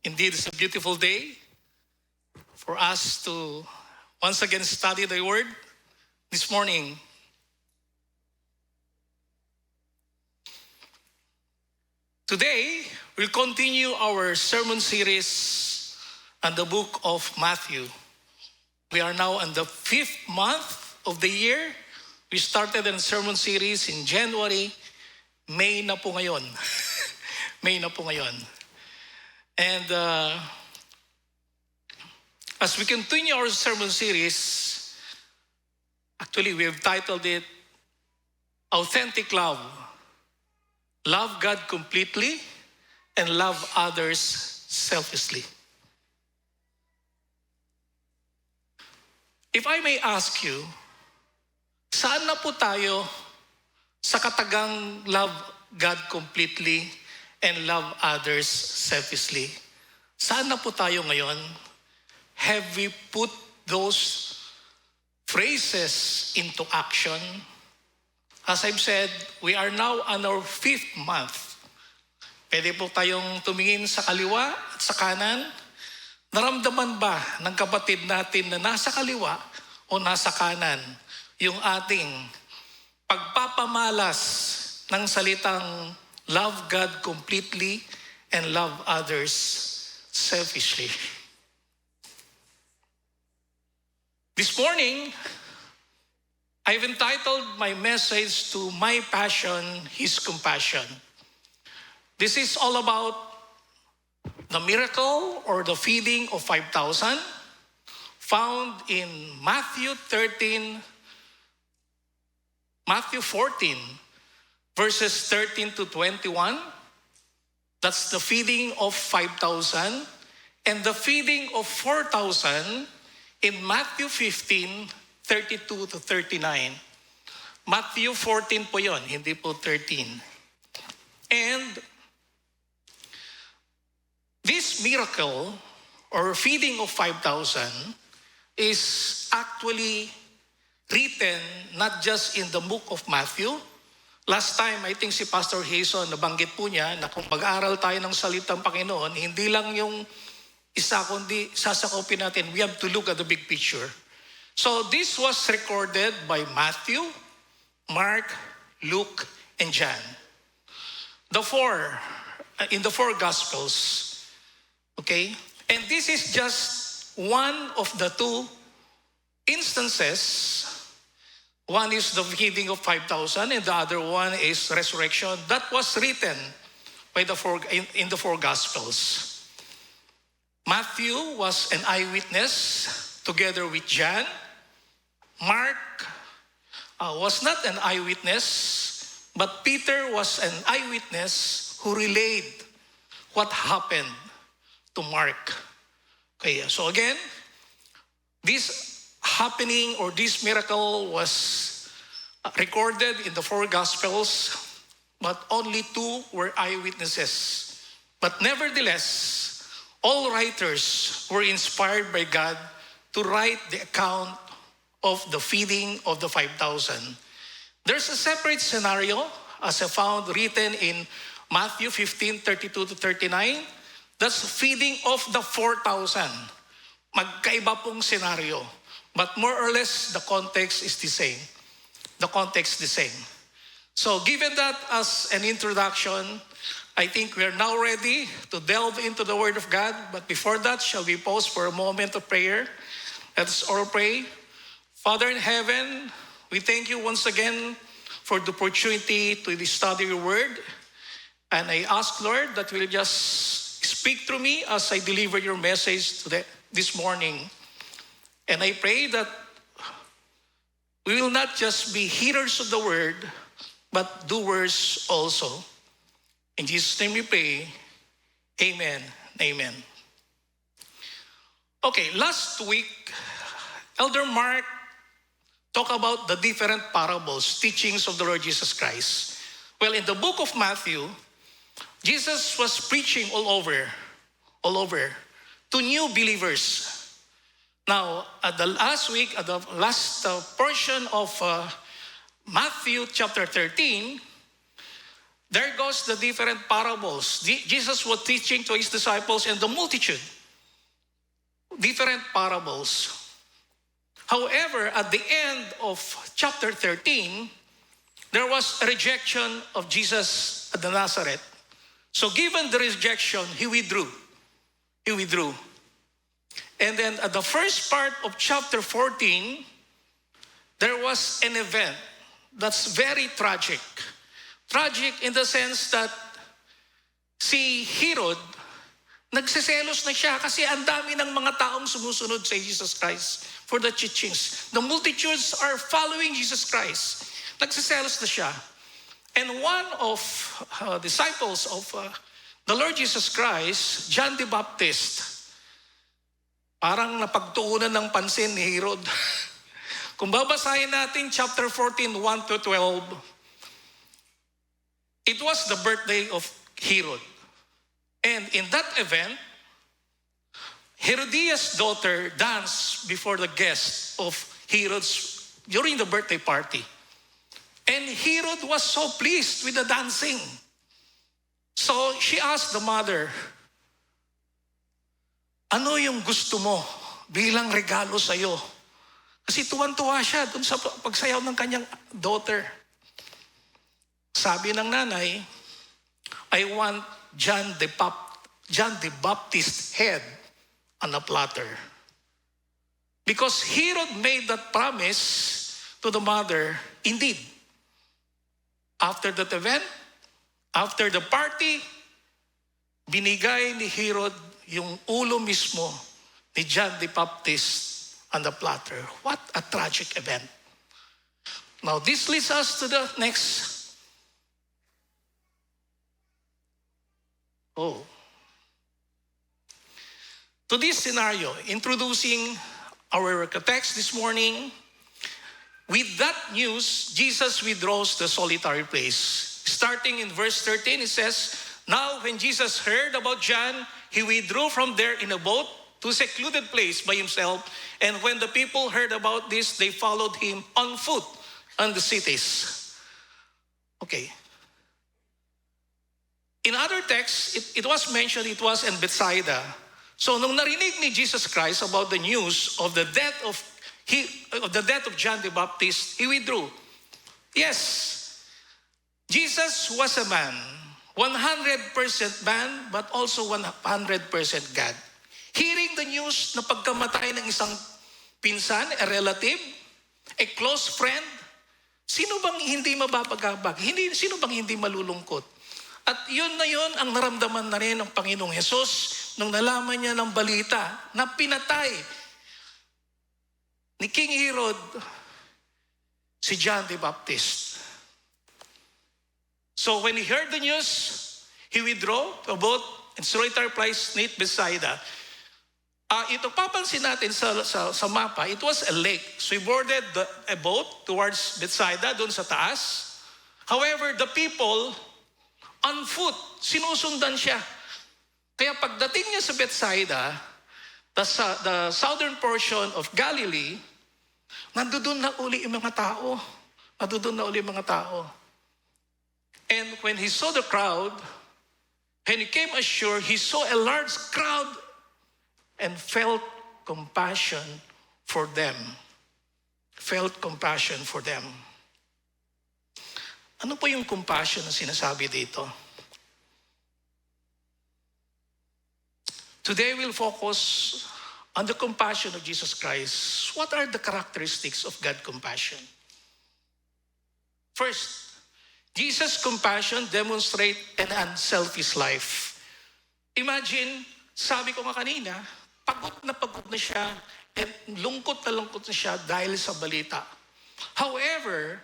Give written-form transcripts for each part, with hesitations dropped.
Indeed, it's a beautiful day for us to once again study the Word this morning. Today, we'll continue our sermon series on the book of Matthew. We are now in the 5th month of the year. We started a sermon series in January. May na po ngayon. May na po ngayon. And as we continue our sermon series, actually we have titled it Authentic Love. Love God completely and love others selflessly. If I may ask you, saan na po tayo sa katagang love God completely and love others selflessly? Saan na po tayo ngayon? Have we put those phrases into action? As I've said, we are now on our 5th month. Pwede po tayong tumingin sa kaliwa at sa kanan. Naramdaman ba ng kapatid natin na nasa kaliwa o nasa kanan yung ating pagpapamalas ng salitang love God completely and love others selfishly? This morning, I've entitled my message to My Passion, His Compassion. This is all about the miracle or the feeding of 5,000 found in Matthew 14, verses 13 to 21. That's the feeding of 5,000. And the feeding of 4,000 in Matthew 15, 32 to 39. Matthew 14 po yon, hindi po 13. And this miracle or feeding of 5,000 is actually written not just in the book of Matthew. Last time, I think si Pastor Jason, nabanggit po niya na kung pag-aaral tayo ng salitang Panginoon, hindi lang yung isa, kundi sasakopin natin, we have to look at the big picture. So this was recorded by Matthew, Mark, Luke, and John. In the four Gospels. Okay? And this is just one of the two instances. One is the feeding of 5,000 and the other one is resurrection. That was written by in the four Gospels. Matthew was an eyewitness together with John. Mark was not an eyewitness, but Peter was an eyewitness who relayed what happened to Mark. Okay, so again, this happening or this miracle was recorded in the four Gospels, but only two were eyewitnesses. But nevertheless, all writers were inspired by God to write the account of the feeding of the 5,000. There's a separate scenario as I found written in Matthew 15, 32 to 39. That's feeding of the 4,000. Magkaiba pong scenario. But more or less, the context is the same. The context is the same. So given that as an introduction, I think we are now ready to delve into the Word of God. But before that, shall we pause for a moment of prayer? Let us all pray. Father in heaven, we thank you once again for the opportunity to study your Word. And I ask, Lord, that you'll just speak through me as I deliver your message this morning. And I pray that we will not just be hearers of the Word, but doers also. In Jesus' name we pray, amen, amen. Okay, last week, Elder Mark talked about the different parables, teachings of the Lord Jesus Christ. Well, in the book of Matthew, Jesus was preaching all over to new believers. Now, at the last week, at the last portion of Matthew chapter 13, There goes the different parables. Jesus was teaching to his disciples and the multitude. Different parables. However, at the end of chapter 13, there was a rejection of Jesus at the Nazareth. So given the rejection, he withdrew. He withdrew. And then at the first part of chapter 14, there was an event that's very tragic. Tragic in the sense that si Herod, nagsiselos na siya kasi ang dami ng mga taong sumusunod sa Jesus Christ for the teachings. The multitudes are following Jesus Christ. Nagsiselos na siya. And one of disciples of the Lord Jesus Christ, John the Baptist, parang napagtuunan ng pansin ni Herod. Kung babasahin natin chapter 14, 1 to 12, it was the birthday of Herod. And in that event, Herodias' daughter danced before the guests of Herod's during the birthday party. And Herod was so pleased with the dancing. So she asked the mother, ano yung gusto mo bilang regalo sa'yo? Kasi tuwan-tuwa siya dun sa pagsayaw ng kanyang daughter. Sabi ng nanay, I want John the Baptist head on a platter. Because Herod made that promise to the mother, indeed. After that event, after the party, binigay ni Herod yung ulo mismo ni John the Baptist on the platter. What a tragic event. Now this leads us to the next. To this scenario, introducing our text this morning, with that news, Jesus withdraws to the solitary place. Starting in verse 13, it says, now when Jesus heard about John, he withdrew from there in a boat to a secluded place by himself. And when the people heard about this, they followed him on foot on the cities. Okay. In other texts, it was mentioned it was in Bethsaida. So nung narinig ni Jesus Christ about the news of the death of John the Baptist, he withdrew. Yes, Jesus was a man, 100% man, but also 100% God. Hearing the news na pagkamatay ng isang pinsan, a relative, a close friend, sino bang hindi mababagabag? Sino bang hindi malulungkot? At yun na yun ang naramdaman na rin ng Panginoong Hesus nung nalaman niya ng balita na pinatay ni King Herod si John the Baptist. So when he heard the news, he withdrew to a boat in solitary place near Bethsaida. Ito papansin natin sa mapa, it was a lake. So he boarded a boat towards Bethsaida, doon sa taas. However, the people on foot, sinusundan siya. Kaya pagdating niya sa Bethsaida, the southern portion of Galilee, nandoon na uli yung mga tao. And when he saw the crowd, when he came ashore, he saw a large crowd and felt compassion for them. Ano po yung compassion na sinasabi dito? Today we'll focus on the compassion of Jesus Christ. What are the characteristics of God's compassion? First, Jesus' compassion demonstrates an unselfish life. Imagine, sabi ko nga kanina, pagod na siya at lungkot na siya dahil sa balita. However,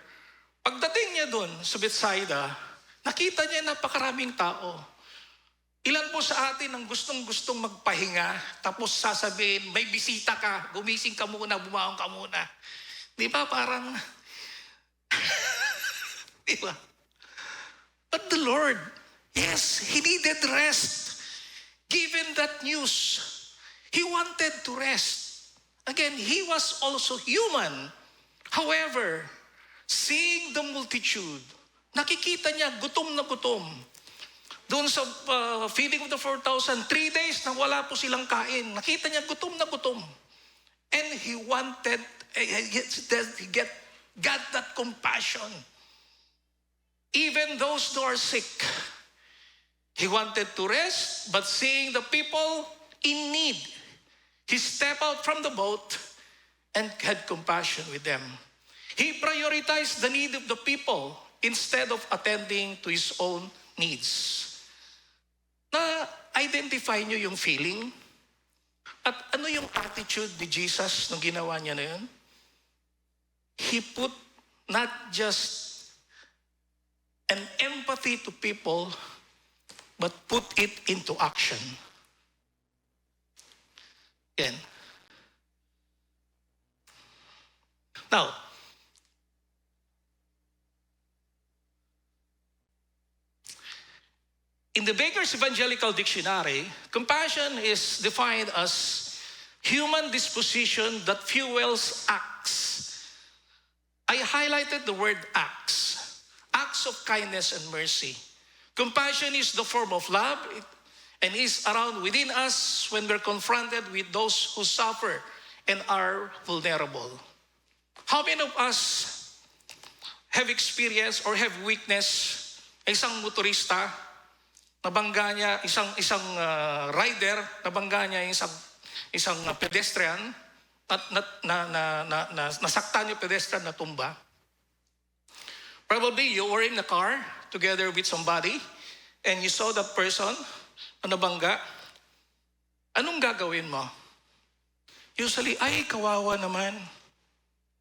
pagdating niya doon sa Bethsaida, nakita niya napakaraming tao. Ilan po sa atin ang gustong-gustong magpahinga, tapos sasabihin, may bisita ka, gumising ka muna, bumaon ka muna. Di ba parang, di ba? But the Lord, yes, He needed rest. Given that news, He wanted to rest. Again, He was also human. However, seeing the multitude, Nakikita niya, gutom na gutom. Doon sa feeding of the 4,000, 3 days na wala po silang kain. Nakita niya, gutom na gutom. And he wanted, got that compassion. Even those who are sick. He wanted to rest, but seeing the people in need, he stepped out from the boat and had compassion with them. He prioritized the need of the people instead of attending to his own needs. Na-identify niyo yung feeling? At ano yung attitude ni Jesus nung ginawa niya na yun? He put not just an empathy to people, but put it into action. Again. Now, in the Baker's Evangelical Dictionary, compassion is defined as human disposition that fuels acts. I highlighted the word acts. Acts of kindness and mercy. Compassion is the form of love and is around within us when we're confronted with those who suffer and are vulnerable. How many of us have experienced or have witnessed isang motorista, nabangga niya, isang rider, nabangga niya isang pedestrian, nasaktan yung pedestrian na tumba. Probably you were in the car together with somebody and you saw that person na nabangga. Anong gagawin mo? Usually, ay, kawawa naman.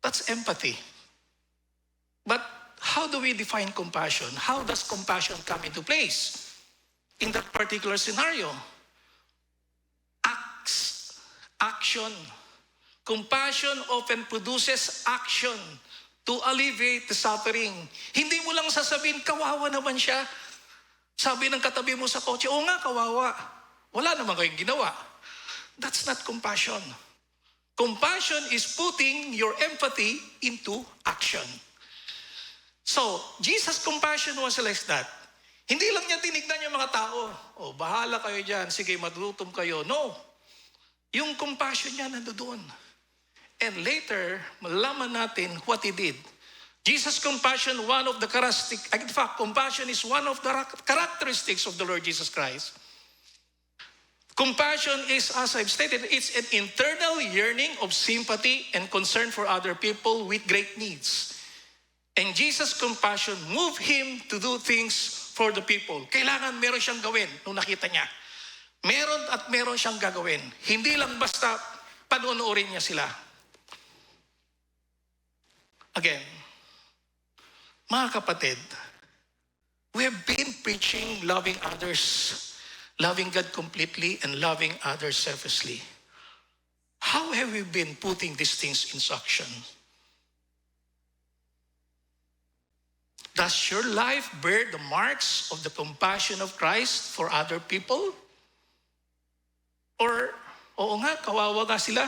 That's empathy. But how do we define compassion? How does compassion come into place in that particular scenario? Acts, action. Compassion often produces action to alleviate the suffering. Hindi mo lang sasabihin, kawawa naman siya. Sabi ng katabi mo sa kotse, oo nga, kawawa. Wala naman kayong ginawa. That's not compassion. Compassion is putting your empathy into action. So, Jesus' compassion was like that. Hindi lang niya tinignan yung mga tao. O, bahala kayo dyan. Sige, madutom kayo. No. Yung compassion niya nandoon. And later, malaman natin what he did. Jesus' compassion, one of the characteristics, in fact, compassion is one of the characteristics of the Lord Jesus Christ. Compassion is, as I've stated, it's an internal yearning of sympathy and concern for other people with great needs. And Jesus' compassion moved him to do things for the people. Kailangan meron siyang gawin nung nakita niya. Meron siyang gagawin. Hindi lang basta panunuorin niya sila. Again, mga kapatid, we have been preaching loving others, loving God completely, and loving others selflessly. How have we been putting these things into action? Does your life bear the marks of the compassion of Christ for other people? Or, oo nga, kawawa nga sila.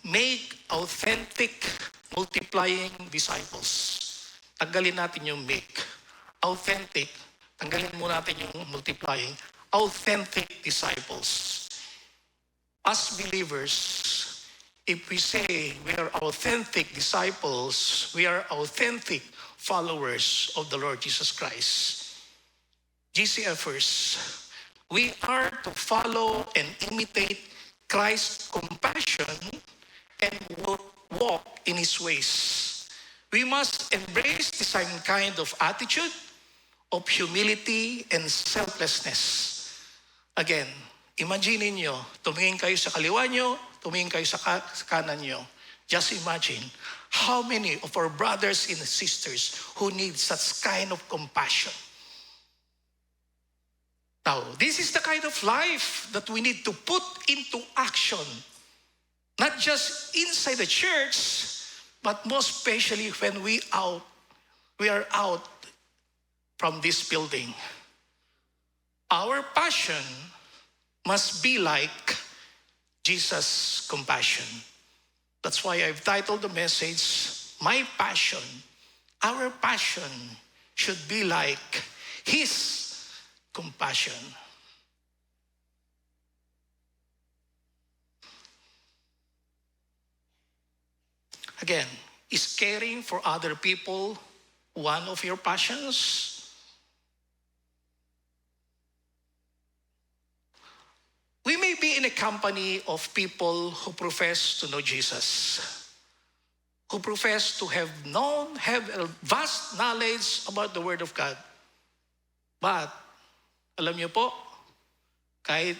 Make authentic multiplying disciples. Tanggalin natin yung make. Authentic. Tanggalin mo natin yung multiplying. Authentic disciples. As believers, if we say we are authentic disciples, we are authentic followers of the Lord Jesus Christ. GCFers, we are to follow and imitate Christ's compassion and walk in His ways. We must embrace the same kind of attitude of humility and selflessness. Again, imagine niyo, tumingin kayo sa kaliwa niyo, tumingin kayo sa kanan niyo. Just imagine how many of our brothers and sisters who need such kind of compassion. Now, this is the kind of life that we need to put into action. Not just inside the church, but most especially when we are out from this building. Our passion must be like Jesus' compassion. That's why I've titled the message, My Passion. Our passion should be like His compassion. Again, is caring for other people one of your passions? We may be in a company of people who profess to know Jesus, who profess to have a vast knowledge about the Word of God. But, alam niyo po, kahit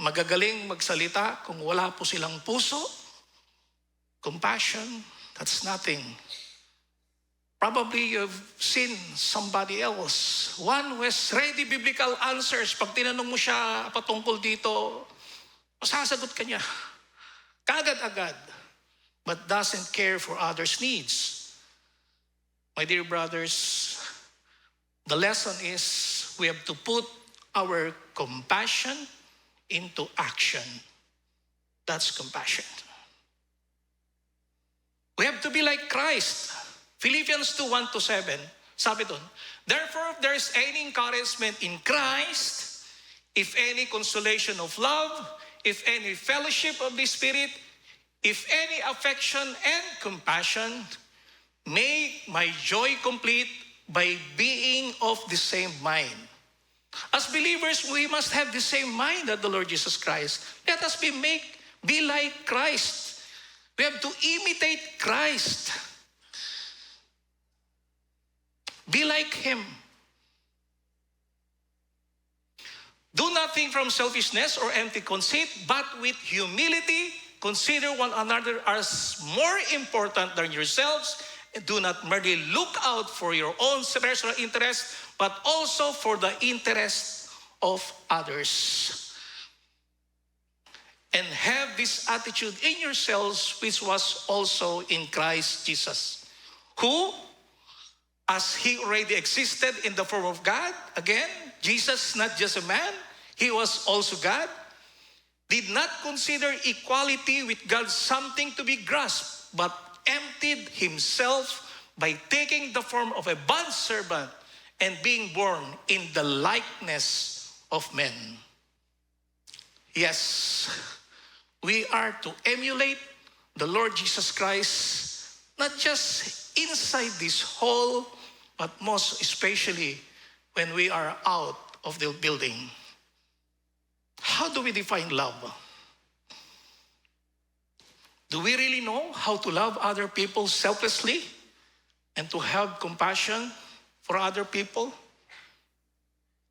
magagaling magsalita, kung wala po silang puso, compassion, that's nothing. Probably you've seen somebody else, one who has ready biblical answers. Pag tinanong mo siya patungkol dito, masasagot ka niya. Kaagad-agad. But doesn't care for others' needs. My dear brothers, the lesson is we have to put our compassion into action. That's compassion. We have to be like Christ. Philippians 2:1-7, sabi doon, therefore, if there is any encouragement in Christ, if any consolation of love, if any fellowship of the Spirit, if any affection and compassion, make my joy complete by being of the same mind. As believers, we must have the same mind that the Lord Jesus Christ. Let us be like Christ. We have to imitate Christ. Be like Him. Do nothing from selfishness or empty conceit, but with humility, consider one another as more important than yourselves, and do not merely look out for your own personal interest, but also for the interest of others. And have this attitude in yourselves, which was also in Christ Jesus, who, as He already existed in the form of God, again, Jesus, not just a man, He was also God, did not consider equality with God something to be grasped, but emptied Himself by taking the form of a bondservant and being born in the likeness of men. Yes, we are to emulate the Lord Jesus Christ, not just inside this hall, but most especially when we are out of the building. How do we define love? Do we really know how to love other people selflessly and to have compassion for other people?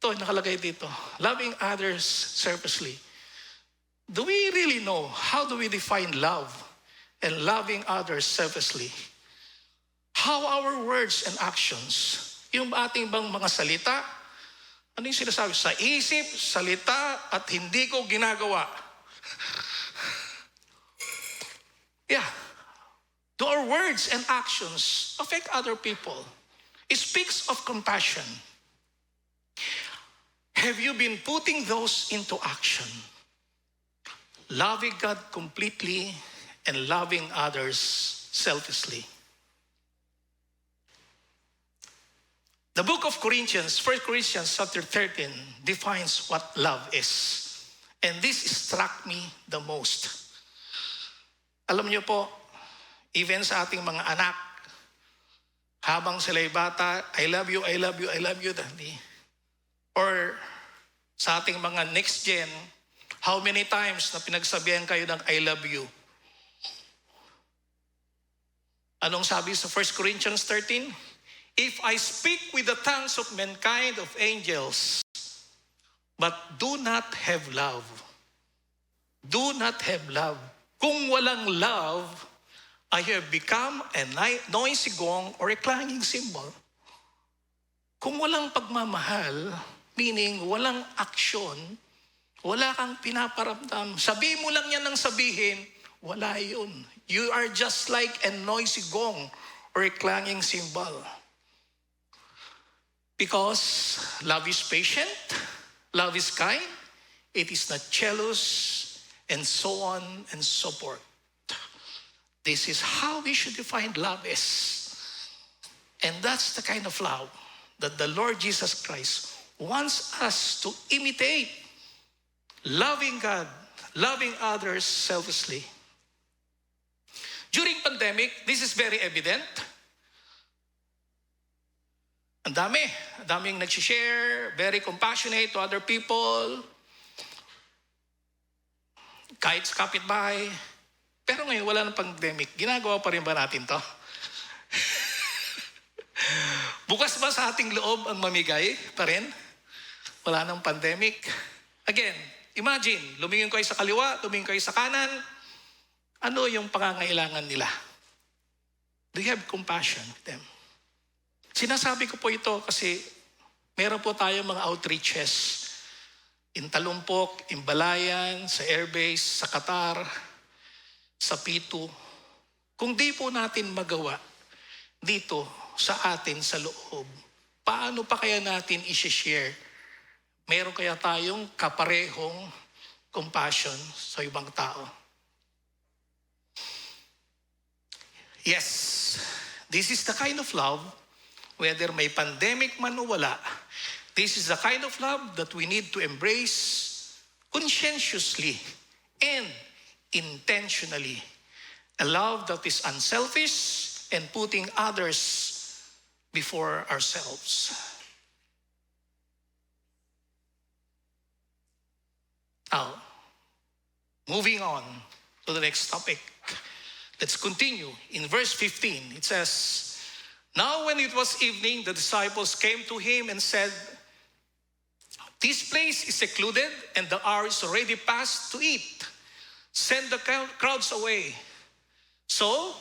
Ito, nakalagay dito. Loving others selflessly. Do we really know how do we define love and loving others selflessly? How our words and actions, yung ating bang mga salita, ano yung sinasabi? Sa isip, salita, at hindi ko ginagawa. Yeah. Do our words and actions affect other people? It speaks of compassion. Have you been putting those into action? Loving God completely and loving others selflessly. The book of Corinthians, 1 Corinthians chapter 13, defines what love is. And this struck me the most. Alam niyo po, even sa ating mga anak, habang sila'y bata, I love you, I love you, I love you, Daddy. Or sa ating mga next gen, how many times na pinagsabihan kayo ng I love you? Anong sabi sa 1 Corinthians 13? If I speak with the tongues of mankind, of angels, but do not have love. Do not have love. Kung walang love, I have become a noisy gong or a clanging cymbal. Kung walang pagmamahal, meaning walang aksyon, wala kang pinaparamdam. Sabihin mo lang yan ng sabihin, wala yun. You are just like a noisy gong or a clanging cymbal. Because love is patient, love is kind, it is not jealous, and so on and so forth. This is how we should define love is. And that's the kind of love that the Lord Jesus Christ wants us to imitate. Loving God, loving others selflessly. During pandemic, this is very evident. Ang daming nag-share, very compassionate to other people. Kahit sa kapitbahay. Pero ngayon, wala ng pandemic. Ginagawa pa rin ba natin to? Bukas ba sa ating loob ang mamigay pa rin? Wala ng pandemic. Again, imagine, lumingin kayo sa kaliwa, lumingin kayo sa kanan. Ano yung pangangailangan nila? Do you have compassion with them? Sinasabi ko po ito kasi meron po tayong mga outreaches in Talumpok, in Balayan, sa Airbase, sa Qatar, sa P2. Kung di po natin magawa dito sa atin sa loob, paano pa kaya natin i-share? Meron kaya tayong kaparehong compassion sa ibang tao? Yes, this is the kind of love, whether may pandemic man o wala, this is the kind of love that we need to embrace conscientiously and intentionally. A love that is unselfish and putting others before ourselves. Now, moving on to the next topic. Let's continue. In verse 15, it says, "Now when it was evening, the disciples came to him and said, 'This place is secluded and the hour is already past to eat. Send the crowds away, so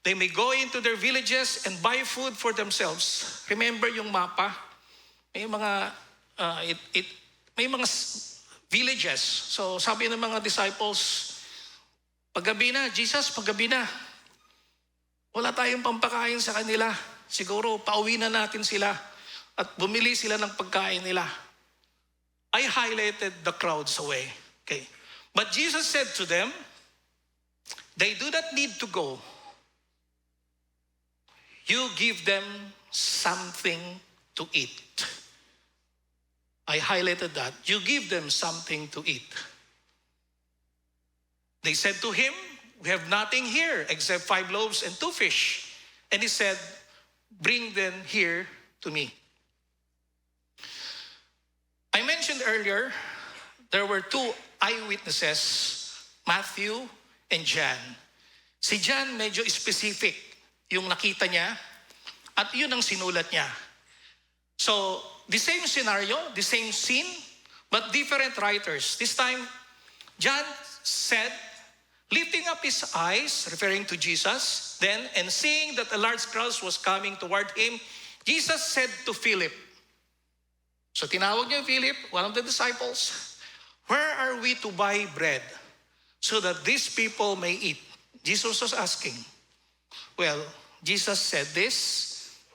they may go into their villages and buy food for themselves.'" Remember yung mapa? May mga villages. So sabi ng mga disciples, paggabi na, Jesus, paggabi na. Wala tayong pampakain sa kanila. Siguro pauwi na natin sila at bumili sila ng pagkain nila. I highlighted the crowds away. Okay. But Jesus said to them, they do not need to go. You give them something to eat. I highlighted that. You give them something to eat. They said to him, "We have nothing here except 5 loaves and 2 fish. And he said, "Bring them here to me." I mentioned earlier, there were 2 eyewitnesses, Matthew and John. Si John medyo specific yung nakita niya at yun ang sinulat niya. So, the same scenario, the same scene, but different writers. This time, John said, lifting up his eyes, referring to Jesus, then, and seeing that a large crowd was coming toward him, Jesus said to Philip, so tinawag niya Philip, one of the disciples, "Where are we to buy bread so that these people may eat?" Jesus was asking. Well, Jesus said this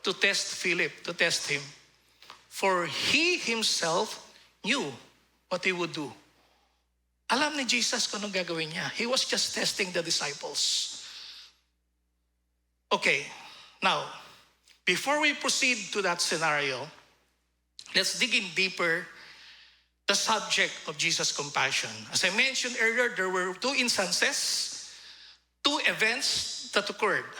to test Philip, to test him. For he himself knew what he would do. Alam ni Jesus kung anong gagawin niya. He was just testing the disciples. Okay, now, before we proceed to that scenario, let's dig in deeper the subject of Jesus' compassion. As I mentioned earlier, there were 2 instances, 2 events that occurred.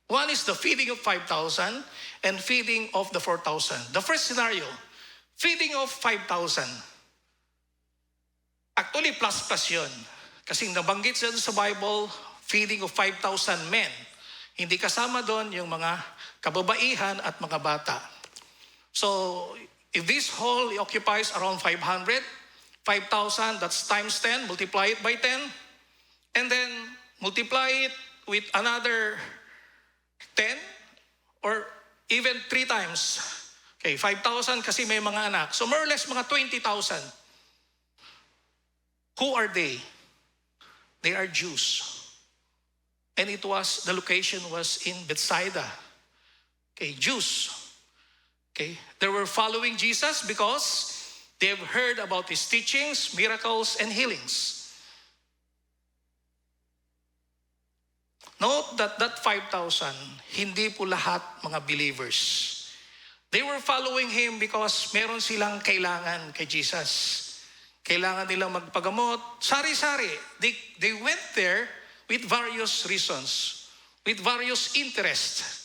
One is the feeding of 5,000 and feeding of the 4,000. The first scenario, feeding of 5,000. Actually, plus yun. Kasi nabanggit sa Bible, feeding of 5,000 men. Hindi kasama doon yung mga kababaihan at mga bata. So, if this hall occupies around 500, 5,000, that's times 10, multiply it by 10, and then multiply it with another 10, or even 3 times. Okay, 5,000 kasi may mga anak. So more or less mga 20,000. Who are they? They are Jews. And the location was in Bethsaida. Okay, Jews. Okay, they were following Jesus because they've heard about his teachings, miracles, and healings. Note that 5,000, hindi po lahat mga believers. They were following Him because meron silang kailangan kay Jesus. Kailangan nilang magpagamot. Sari-sari. They went there with various reasons, with various interests.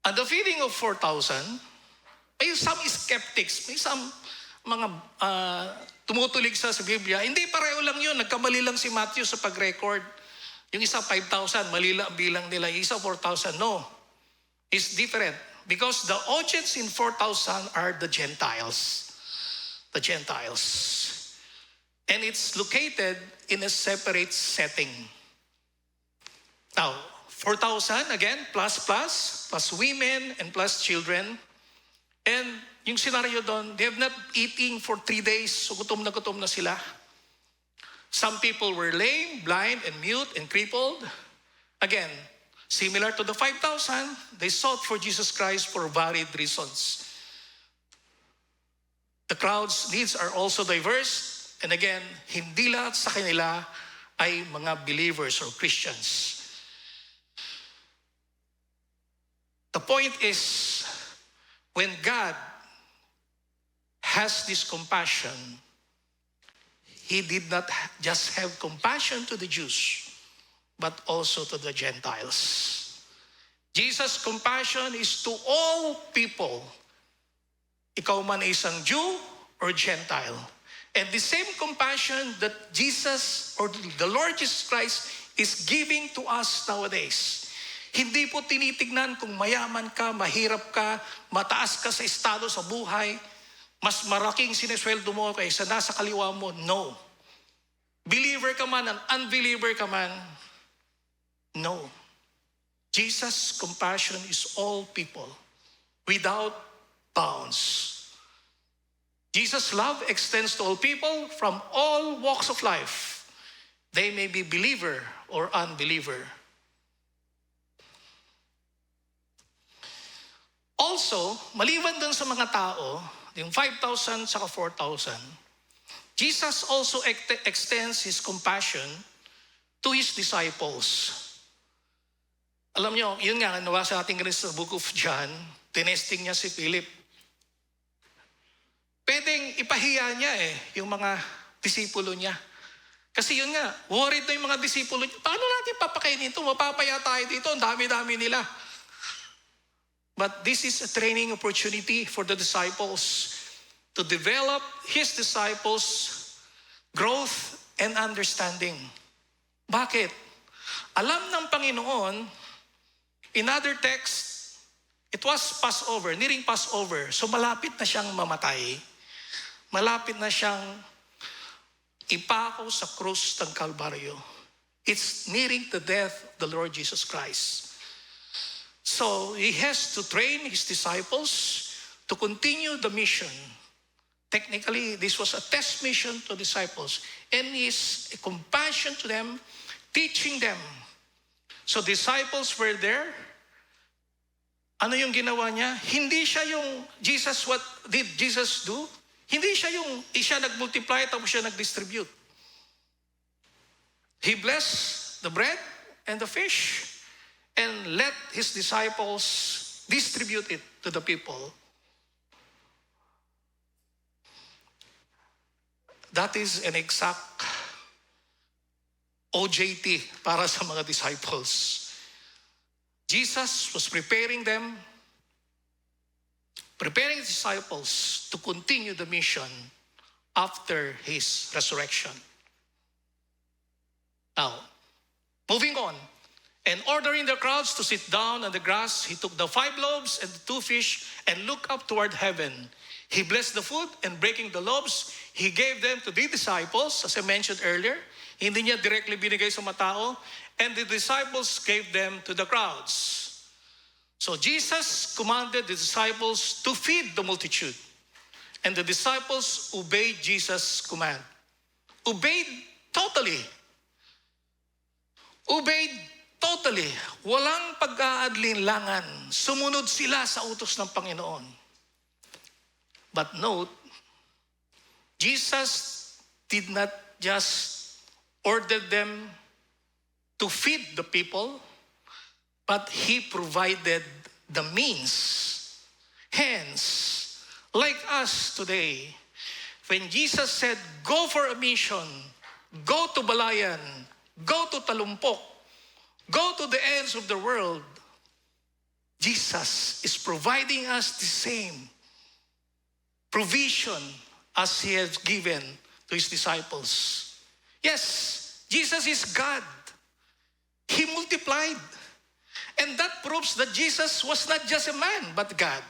At the feeding of 4,000, may some skeptics, may some mga tumutulig sa Biblia. Hindi pareho lang yun. Nagkamali lang si Matthew sa pag-record. Yung isa 5,000, mali lang bilang nila. Yung isa 4,000. No. It's different. Because the audience in 4,000 are the Gentiles. The Gentiles. And it's located in a separate setting. Now, 4,000, again, plus women and plus children. And yung scenario doon, they have not eating for 3 days, so gutom na sila. Some people were lame, blind, and mute, and crippled. Again, similar to the 5,000, they sought for Jesus Christ for varied reasons. The crowd's needs are also diverse, and again, hindi lahat sa kanila ay mga believers or Christians. The point is, when God has this compassion, He did not just have compassion to the Jews, but also to the Gentiles. Jesus' compassion is to all people. Ikaw man ay isang Jew or Gentile. And the same compassion that Jesus or the Lord Jesus Christ is giving to us nowadays. Hindi po tinitignan kung mayaman ka, mahirap ka, mataas ka sa estado sa buhay, mas maraking sinesweldo mo kaysa nasa kaliwa mo. No. Believer ka man and unbeliever ka man, no. Jesus' compassion is all people without bounds. Jesus' love extends to all people from all walks of life. They may be believer or unbeliever. Also, maliban dun sa mga tao, yung 5,000 saka 4,000, Jesus also extends His compassion to His disciples. Alam nyo, yun nga, nabasa natin rin sa book of John, tinesting niya si Philip. Pwedeng ipahiya niya yung mga disipulo niya. Kasi yun nga, worried na yung mga disipulo niya. Paano natin papakainin ito? Mapapaya tayo dito, ang dami-dami nila. But this is a training opportunity for the disciples to develop His disciples' growth and understanding. Bakit? Alam ng Panginoon, in other text, it was Passover, nearing Passover. So malapit na siyang mamatay. Malapit na siyang ipako sa krus ng Kalbaryo. It's nearing the death of the Lord Jesus Christ. So He has to train His disciples to continue the mission. Technically, this was a test mission to disciples. And His compassion to them, teaching them. So disciples were there. Ano yung ginawa niya? Hindi siya yung Jesus, what did Jesus do? Hindi siya yung siya nag-multiply tapos siya nag-distribute. He blessed the bread and the fish and let His disciples distribute it to the people. That is an exact OJT para sa mga disciples. Jesus was preparing them, preparing His disciples to continue the mission after His resurrection. Now, moving on, and ordering the crowds to sit down on the grass, He took the 5 loaves and the 2 fish and looked up toward heaven. He blessed the food, and breaking the loaves, He gave them to the disciples, as I mentioned earlier. Hindi niya directly binigay sa mga tao, and the disciples gave them to the crowds. So Jesus commanded the disciples to feed the multitude, and the disciples obeyed Jesus' command. Obeyed totally. Obeyed totally. Walang pag-aadlinlangan. Sumunod sila sa utos ng Panginoon. But note, Jesus did not just ordered them to feed the people, but He provided the means. Hence, like us today, when Jesus said, go for a mission, go to Balayan, go to Talumpok, go to the ends of the world, Jesus is providing us the same provision as He has given to His disciples. Yes, Jesus is God. He multiplied. And that proves that Jesus was not just a man, but God.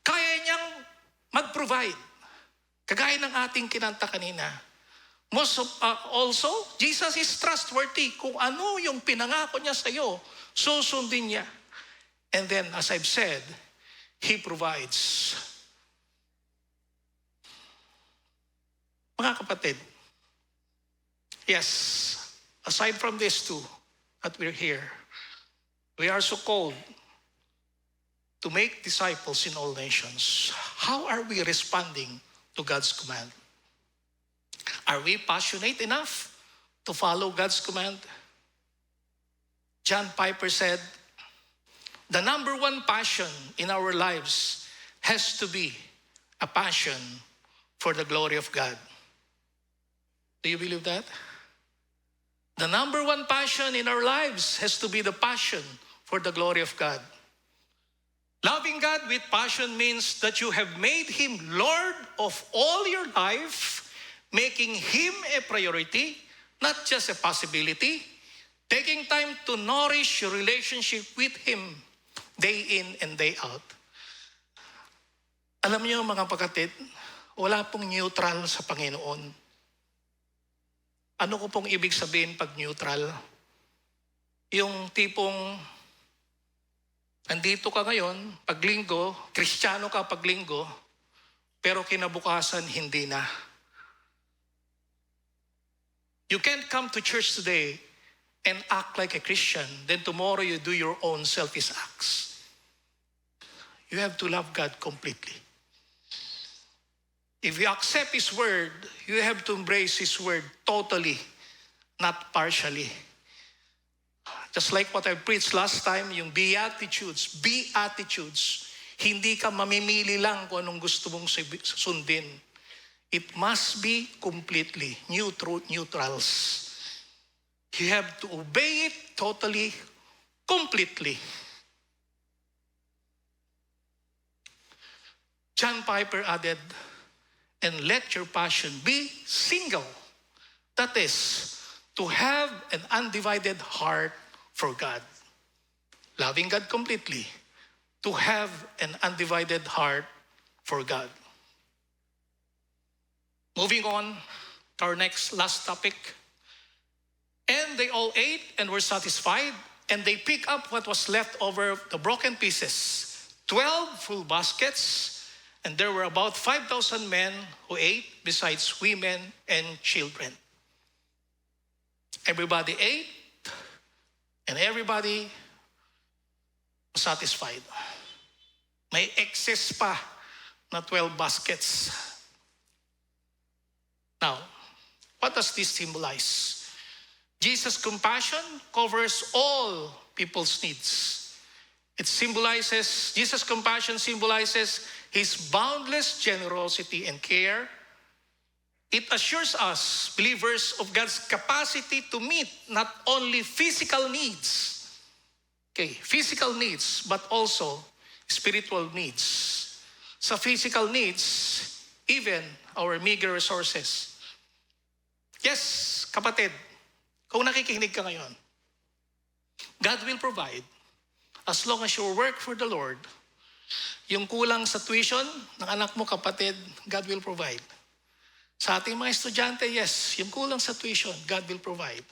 Kaya niyang mag-provide. Kagaya ng ating kinanta kanina. Also, Jesus is trustworthy. Kung ano yung pinangako niya sa iyo, susundin niya. And then, as I've said, He provides. Mga kapatid, yes, aside from these two that we're here, we are so called to make disciples in all nations. How are we responding to God's command? Are we passionate enough to follow God's command? John Piper said, the number one passion in our lives has to be a passion for the glory of God. Do you believe that? The number one passion in our lives has to be the passion for the glory of God. Loving God with passion means that you have made Him Lord of all your life, making Him a priority, not just a possibility, taking time to nourish your relationship with Him day in and day out. Alam niyo mga kapatid, wala pong neutral sa Panginoon. Ano ko pong ibig sabihin pag neutral? Yung tipong andito ka ngayon, pag linggo, Kristiyano ka pag linggo, pero kinabukasan hindi na. You can't come to church today and act like a Christian, then tomorrow you do your own selfish acts. You have to love God completely. If you accept His word, you have to embrace His word totally, not partially. Just like what I preached last time, yung Beatitudes. Beatitudes. Hindi ka mamimili lang kung anong gusto mong sundin. It must be completely neutrals. You have to obey it totally, completely. John Piper added, and let your passion be single. That is, to have an undivided heart for God. Loving God completely. To have an undivided heart for God. Moving on to our last topic. And they all ate and were satisfied, and they picked up what was left over the broken pieces, 12 full baskets, and there were about 5,000 men who ate, besides women and children. Everybody ate, and everybody was satisfied. May excess pa na 12 baskets. Now, what does this symbolize? Jesus' compassion covers all people's needs. Jesus' compassion symbolizes His boundless generosity and care. It assures us, believers, of God's capacity to meet not only physical needs, physical needs, but also spiritual needs. Sa physical needs, even our meager resources. Yes, kapatid, kung nakikinig ka ngayon, God will provide as long as you work for the Lord. Yung kulang sa tuition ng anak mo, kapatid, God will provide. Sa ating mga estudyante, yes, yung kulang sa tuition, God will provide.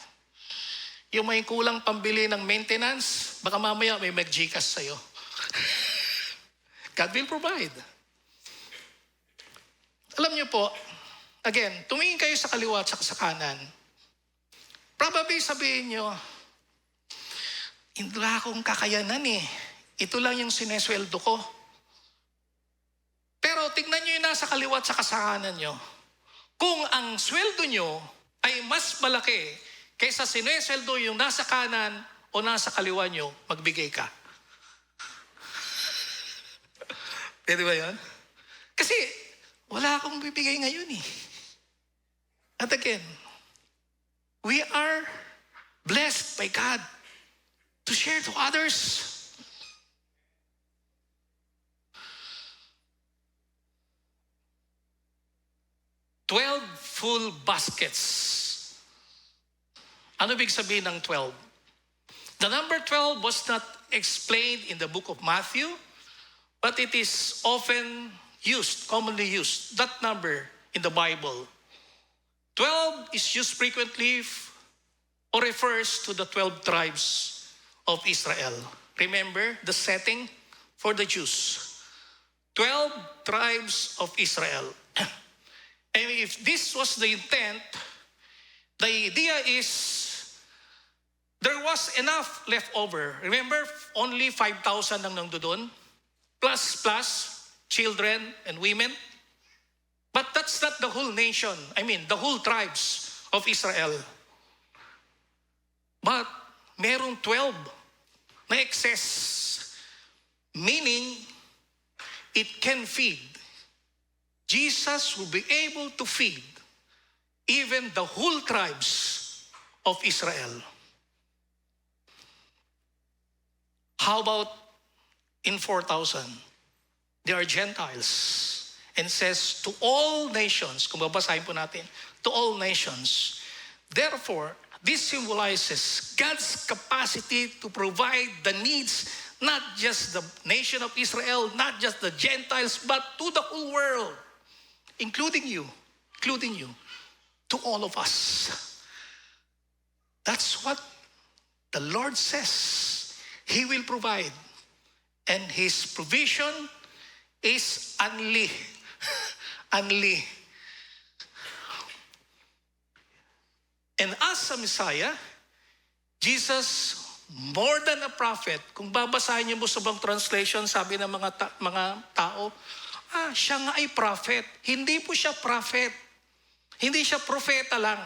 Yung may kulang pambili ng maintenance, baka mamaya may mag-Gcash sa'yo. God will provide. Alam niyo po, again, tumingin kayo sa kaliwa at sa kanan. Probably sabihin niyo, hindi akong kakayanan eh. Ito lang yung sinesweldo ko. Pero tignan niyo yung nasa kaliwa at sa kanan niyo. Kung ang sweldo niyo ay mas malaki kaysa sinesweldo yung nasa kanan o nasa kaliwa nyo, magbigay ka. Pwede ba yan? Kasi wala akong bibigay ngayon eh. At again, we are blessed by God to share to others. "12 full baskets." Ano ibig sabihin ng 12? The number 12 was not explained in the book of Matthew, but it is often used, commonly used, that number in the Bible. 12 is used frequently or refers to the 12 tribes of Israel. Remember the setting for the Jews. 12 tribes of Israel. And if this was the intent, the idea is there was enough left over. Remember, only 5,000 ang nandoon, plus children and women. But that's not the whole nation. I mean, the whole tribes of Israel. But merong 12 na excess, meaning it can feed. Jesus will be able to feed even the whole tribes of Israel. How about in 4,000? They are Gentiles. And says, to all nations, kung babasahin po natin, to all nations. Therefore, this symbolizes God's capacity to provide the needs, not just the nation of Israel, not just the Gentiles, but to the whole world, including you, to all of us. That's what the Lord says. He will provide. And His provision is unli. And as a Messiah, Jesus, more than a prophet, kung babasahin niyo mo sa bang translation, sabi ng mga tao, siya nga ay prophet. Hindi po siya prophet. Hindi siya propeta lang.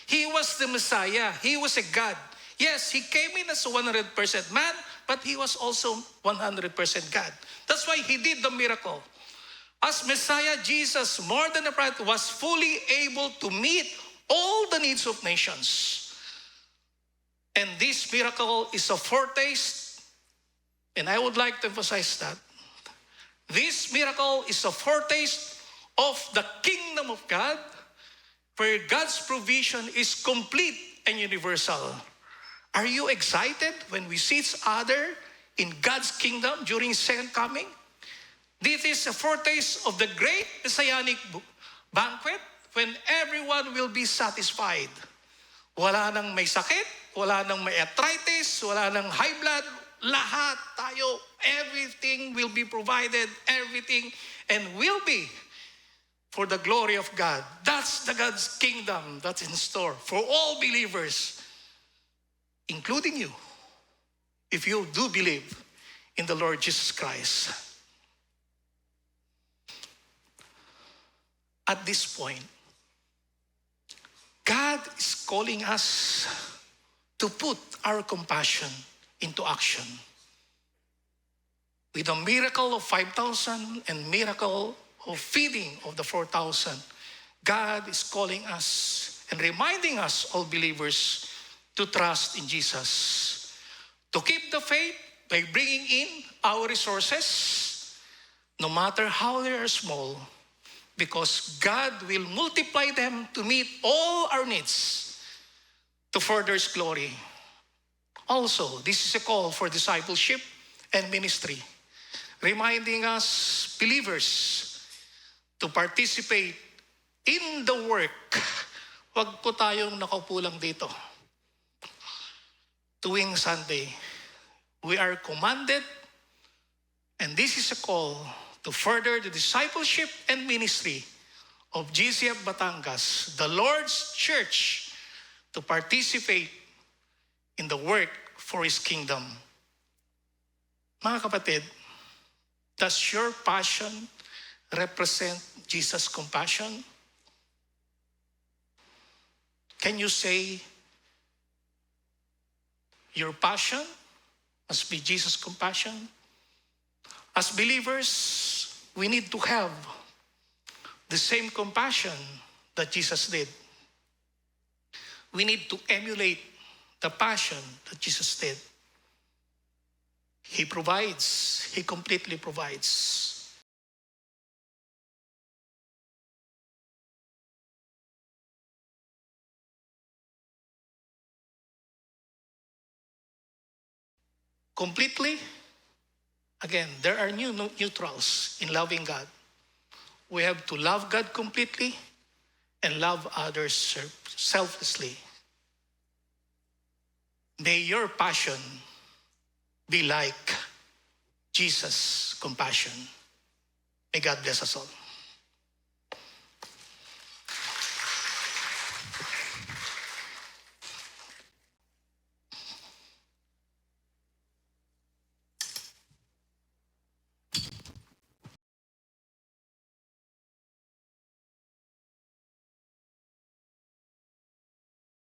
He was the Messiah. He was a God. Yes, He came in as a 100% man, but He was also 100% God. That's why He did the miracle. As Messiah, Jesus, more than a prophet, was fully able to meet all the needs of nations. And this miracle is a foretaste, and I would like to emphasize that. This miracle is a foretaste of the kingdom of God, where God's provision is complete and universal. Are you excited when we see each other in God's kingdom during His second coming? This is a foretaste of the great messianic banquet when everyone will be satisfied. Wala nang may sakit, wala nang may arthritis, wala nang high blood, lahat tayo, everything will be provided, everything, and will be for the glory of God. That's the God's kingdom that's in store for all believers, including you, if you do believe in the Lord Jesus Christ. At this point, God is calling us to put our compassion into action. With the miracle of 5,000 and miracle of feeding of the 4,000, God is calling us and reminding us, all believers, to trust in Jesus. To keep the faith by bringing in our resources, no matter how they are small, because God will multiply them to meet all our needs to further His glory. Also, this is a call for discipleship and ministry, reminding us, believers, to participate in the work. Huwag po tayong nakaupo lang dito. Tuwing Sunday, we are commanded, and this is a call to further the discipleship and ministry of GCF Batangas, the Lord's Church, to participate in the work for His kingdom. Mga kapatid, does your passion represent Jesus' compassion? Can you say your passion must be Jesus' compassion? As believers, we need to have the same compassion that Jesus did. We need to emulate the passion that Jesus did. He provides. He completely provides. Completely, again, there are neutrals in loving God. We have to love God completely and love others selflessly. May your passion be like Jesus' compassion. May God bless us all.